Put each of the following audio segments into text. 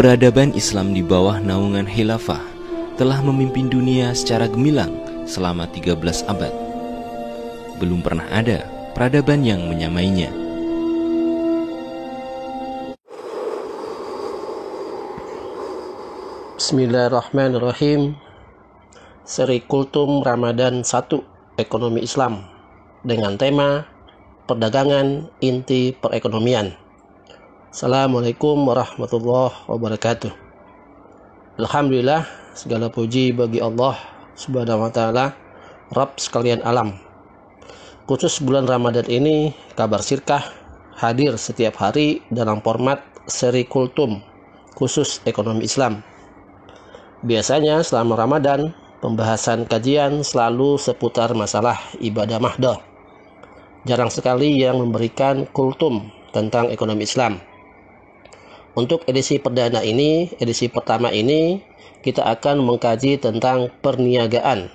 Peradaban Islam di bawah naungan khilafah telah memimpin dunia secara gemilang selama 13 abad. Belum pernah ada peradaban yang menyamainya. Bismillahirrahmanirrahim. Seri Kultum Ramadan 1 Ekonomi Islam dengan tema Perdagangan Inti Perekonomian. Assalamualaikum warahmatullahi wabarakatuh. Alhamdulillah, segala puji bagi Allah Subhanahu wa taala, Rabb sekalian alam. Khusus bulan Ramadan ini, Kabar Sirkah hadir setiap hari dalam format seri Kultum khusus ekonomi Islam. Biasanya selama Ramadan, pembahasan kajian selalu seputar masalah ibadah mahdoh. Jarang sekali yang memberikan kultum tentang ekonomi Islam. Untuk edisi perdana ini, edisi pertama ini, kita akan mengkaji tentang perniagaan.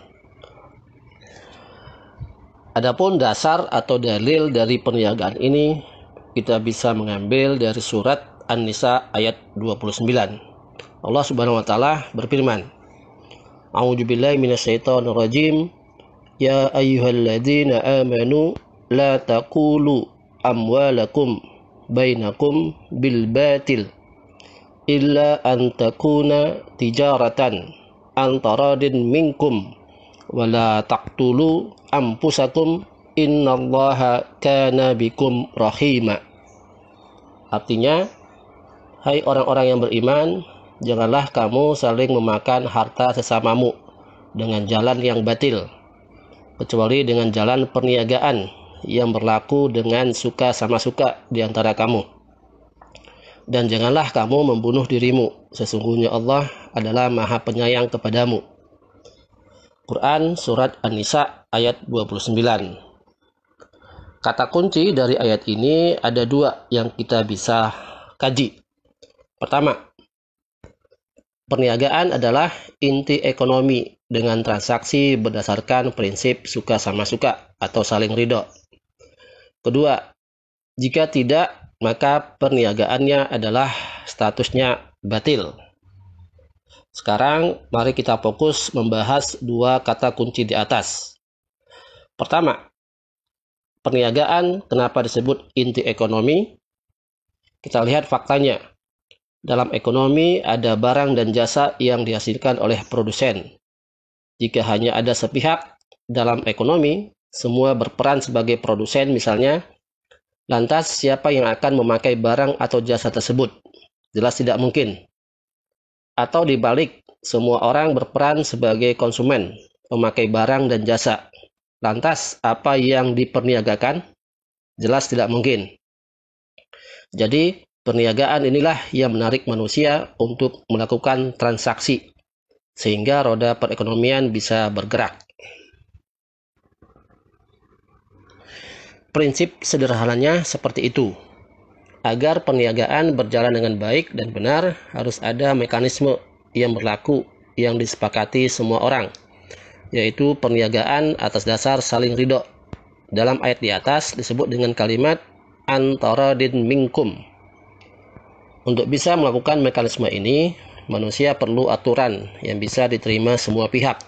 Adapun dasar atau dalil dari perniagaan ini, kita bisa mengambil dari surat An-Nisa ayat 29. Allah Subhanahu wa taala berfirman, A'udzubillahi minasyaitonir rajim. Ya ayyuhalladzina amanu la taqulu amwalakum bainakum bil batil illa an takuna tijaratan antaradin minkum wala taqtulu anfusakum innallaha kana bikum rahima. Artinya, hai orang-orang yang beriman, janganlah kamu saling memakan harta sesamamu dengan jalan yang batil, kecuali dengan jalan perniagaan yang berlaku dengan suka sama suka di antara kamu. Dan janganlah kamu membunuh dirimu, sesungguhnya Allah adalah Maha Penyayang kepadamu. Quran Surat An-Nisa ayat 29. Kata kunci dari ayat ini ada dua yang kita bisa kaji. Pertama, perniagaan adalah inti ekonomi dengan transaksi berdasarkan prinsip suka sama suka atau saling ridho. Kedua, jika tidak, maka perniagaannya adalah statusnya batil. Sekarang, mari kita fokus membahas dua kata kunci di atas. Pertama, perniagaan kenapa disebut inti ekonomi? Kita lihat faktanya. Dalam ekonomi ada barang dan jasa yang dihasilkan oleh produsen. Jika hanya ada sepihak dalam ekonomi, semua berperan sebagai produsen misalnya, lantas siapa yang akan memakai barang atau jasa tersebut? Jelas tidak mungkin. Atau dibalik, semua orang berperan sebagai konsumen, memakai barang dan jasa. Lantas apa yang diperniagakan? Jelas tidak mungkin. Jadi, perniagaan inilah yang menarik manusia untuk melakukan transaksi, sehingga roda perekonomian bisa bergerak. Prinsip sederhananya seperti itu. Agar perniagaan berjalan dengan baik dan benar, harus ada mekanisme yang berlaku yang disepakati semua orang, yaitu perniagaan atas dasar saling ridho. Dalam ayat di atas disebut dengan kalimat antaradin minkum. Untuk bisa melakukan mekanisme ini, manusia perlu aturan yang bisa diterima semua pihak.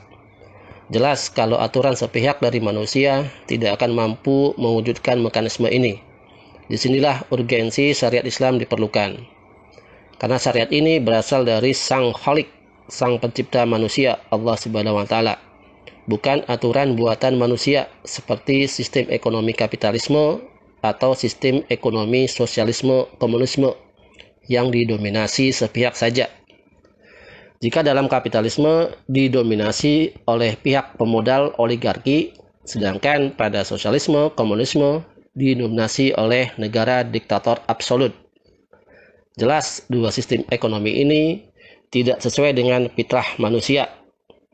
Jelas kalau aturan sepihak dari manusia tidak akan mampu mewujudkan mekanisme ini. Disinilah urgensi syariat Islam diperlukan. Karena syariat ini berasal dari Sang Khalik, Sang Pencipta manusia, Allah Subhanahu wa taala. Bukan aturan buatan manusia seperti sistem ekonomi kapitalisme atau sistem ekonomi sosialisme komunisme yang didominasi sepihak saja. Jika dalam kapitalisme didominasi oleh pihak pemodal oligarki, sedangkan pada sosialisme, komunisme didominasi oleh negara diktator absolut. Jelas dua sistem ekonomi ini tidak sesuai dengan fitrah manusia,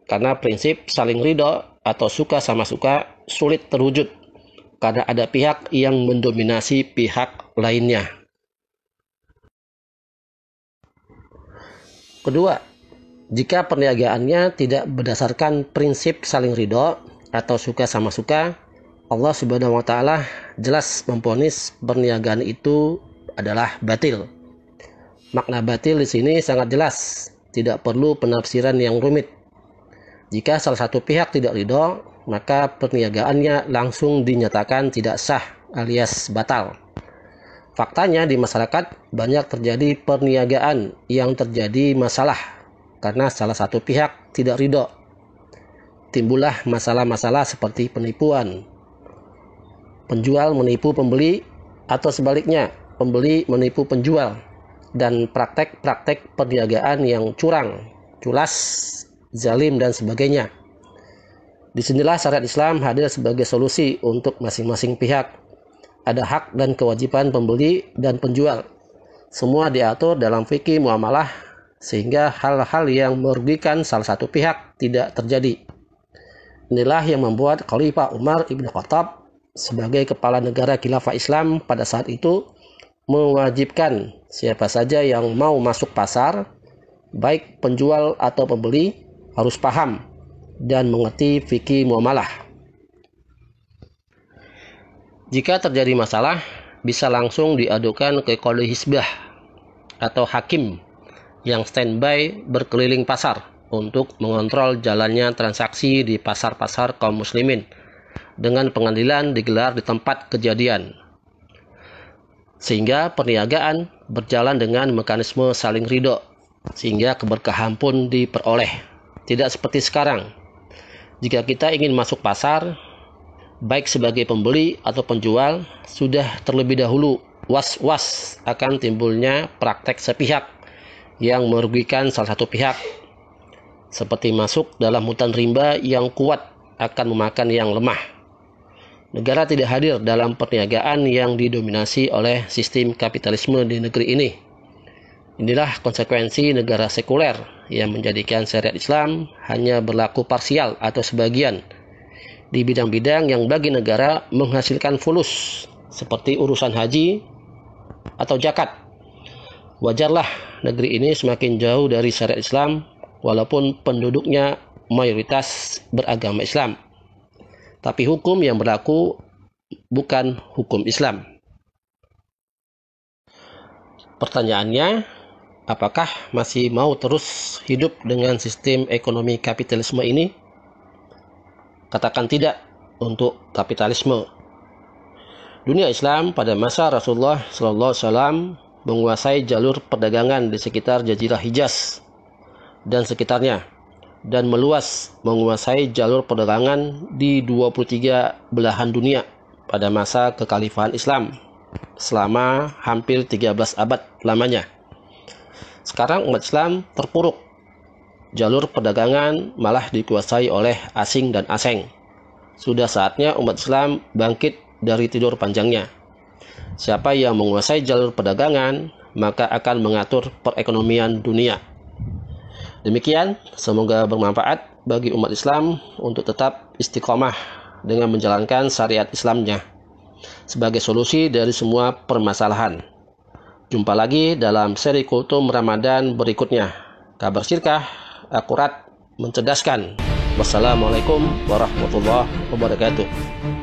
karena prinsip saling ridho atau suka sama suka sulit terwujud, karena ada pihak yang mendominasi pihak lainnya. Kedua, jika perniagaannya tidak berdasarkan prinsip saling ridho atau suka sama suka, Allah Subhanahu wa taala jelas memvonis perniagaan itu adalah batil. Makna batil di sini sangat jelas, tidak perlu penafsiran yang rumit. Jika salah satu pihak tidak ridho, maka perniagaannya langsung dinyatakan tidak sah alias batal. Faktanya di masyarakat banyak terjadi perniagaan yang terjadi masalah karena salah satu pihak tidak ridho. Timbullah masalah-masalah seperti penipuan, penjual menipu pembeli atau sebaliknya, pembeli menipu penjual, dan praktek-praktek perniagaan yang curang, culas, zalim, dan sebagainya. Disinilah syariat Islam hadir sebagai solusi untuk masing-masing pihak. Ada hak dan kewajiban pembeli dan penjual. Semua diatur dalam fikih muamalah sehingga hal-hal yang merugikan salah satu pihak tidak terjadi. Inilah yang membuat Khalifah Umar ibn Khattab sebagai kepala negara khilafah Islam pada saat itu mewajibkan siapa saja yang mau masuk pasar, baik penjual atau pembeli, harus paham dan mengerti fikih muamalah. Jika terjadi masalah, bisa langsung diadukan ke qadhi hisbah atau hakim yang standby berkeliling pasar untuk mengontrol jalannya transaksi di pasar-pasar kaum muslimin dengan pengadilan digelar di tempat kejadian. Sehingga perniagaan berjalan dengan mekanisme saling ridho, sehingga keberkahan pun diperoleh. Tidak seperti sekarang. Jika kita ingin masuk pasar, baik sebagai pembeli atau penjual, sudah terlebih dahulu was-was akan timbulnya praktek sepihak yang merugikan salah satu pihak. Seperti masuk dalam hutan rimba yang kuat akan memakan yang lemah. Negara tidak hadir dalam perniagaan yang didominasi oleh sistem kapitalisme di negeri ini. Inilah konsekuensi negara sekuler yang menjadikan syariat Islam hanya berlaku parsial atau sebagian di bidang-bidang yang bagi negara menghasilkan fulus seperti urusan haji atau zakat. Wajarlah negeri ini semakin jauh dari syariat Islam walaupun penduduknya mayoritas beragama Islam. Tapi hukum yang berlaku bukan hukum Islam. Pertanyaannya, apakah masih mau terus hidup dengan sistem ekonomi kapitalisme ini? Katakan tidak untuk kapitalisme. Dunia Islam pada masa Rasulullah SAW menguasai jalur perdagangan di sekitar Jazirah Hijaz dan sekitarnya, dan meluas menguasai jalur perdagangan di 23 belahan dunia pada masa kekhalifahan Islam selama hampir 13 abad lamanya. Sekarang umat Islam terpuruk. Jalur perdagangan malah dikuasai oleh asing dan aseng. Sudah saatnya umat Islam bangkit dari tidur panjangnya. Siapa yang menguasai jalur perdagangan, maka akan mengatur perekonomian dunia. Demikian, semoga bermanfaat bagi umat Islam untuk tetap istiqomah dengan menjalankan syariat Islamnya sebagai solusi dari semua permasalahan. Jumpa lagi dalam seri Kultum Ramadan berikutnya. Kabar Sirkah, akurat, mencerdaskan. Wassalamualaikum warahmatullahi wabarakatuh.